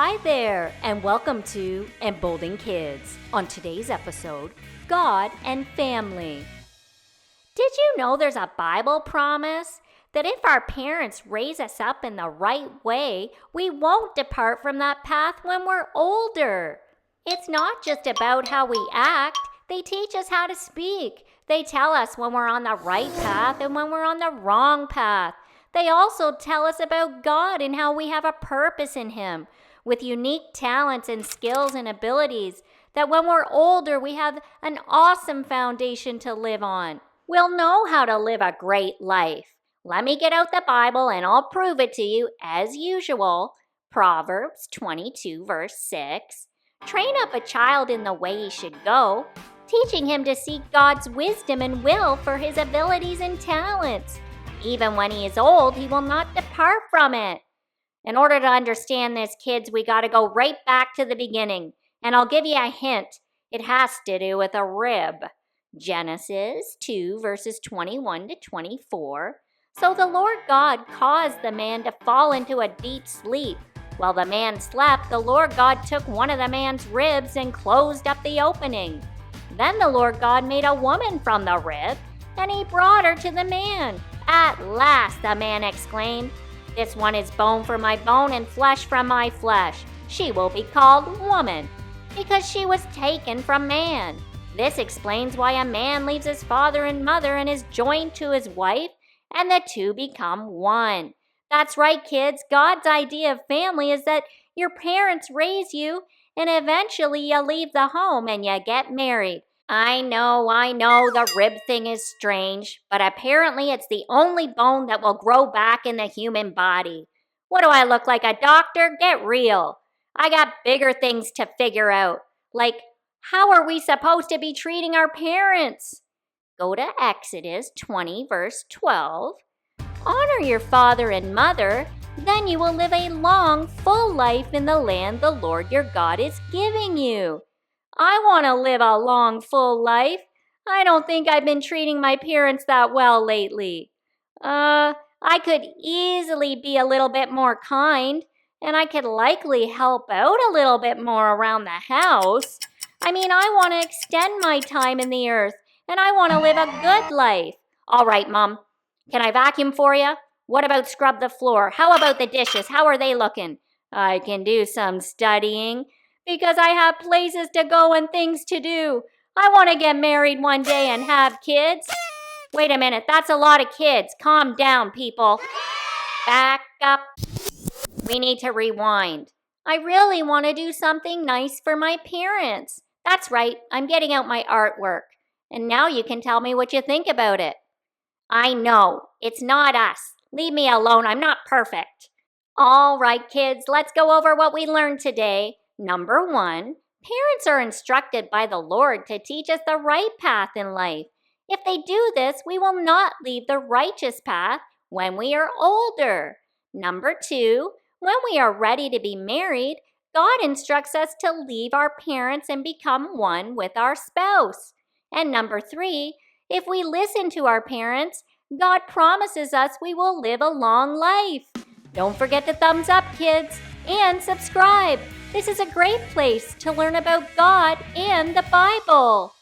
Hi there, and welcome to Embolden'S Kids. On today's episode, God and Family. Did you know there's a Bible promise that if our parents raise us up in the right way, we won't depart from that path when we're older? It's not just about how we act. They teach us how to speak. They tell us when we're on the right path and when we're on the wrong path. They also tell us about God and how we have a purpose in Him, with unique talents and skills and abilities, that when we're older, we have an awesome foundation to live on. We'll know how to live a great life. Let me get out the Bible and I'll prove it to you as usual. Proverbs 22 verse 6. Train up a child in the way he should go, teaching him to seek God's wisdom and will for his abilities and talents. Even when he is old, he will not depart from it. In order to understand this, kids, we got to go right back to the beginning. And I'll give you a hint. It has to do with a rib. Genesis 2 verses 21 to 24. So the Lord God caused the man to fall into a deep sleep. While the man slept, the Lord God took one of the man's ribs and closed up the opening. Then the Lord God made a woman from the rib, and he brought her to the man. At last, the man exclaimed, "This one is bone from my bone and flesh from my flesh. She will be called woman, because she was taken from man." This explains why a man leaves his father and mother and is joined to his wife, and the two become one. That's right, kids. God's idea of family is that your parents raise you, and eventually you leave the home and you get married. I know, the rib thing is strange, but apparently it's the only bone that will grow back in the human body. What do I look like, a doctor? Get real. I got bigger things to figure out, like how are we supposed to be treating our parents? Go to Exodus 20 verse 12. Honor your father and mother, then you will live a long, full life in the land the Lord your God is giving you. I want to live a long, full life. I don't think I've been treating my parents that well lately. I could easily be a little bit more kind, and I could likely help out a little bit more around the house. I want to extend my time in the earth, and I want to live a good life. All right, Mom. Can I vacuum for you? What about scrub the floor? How about the dishes? How are they looking? I can do some studying, because I have places to go and things to do. I want to get married one day and have kids. Wait a minute, that's a lot of kids. Calm down, people. Back up. We need to rewind. I really want to do something nice for my parents. That's right, I'm getting out my artwork. And now you can tell me what you think about it. I know, it's not us. Leave me alone, I'm not perfect. All right, kids, let's go over what we learned today. Number 1, parents are instructed by the Lord to teach us the right path in life. If they do this, we will not leave the righteous path when we are older. Number 2, when we are ready to be married, God instructs us to leave our parents and become one with our spouse. And number 3, if we listen to our parents, God promises us we will live a long life. Don't forget to thumbs up, kids, and subscribe. This is a great place to learn about God and the Bible.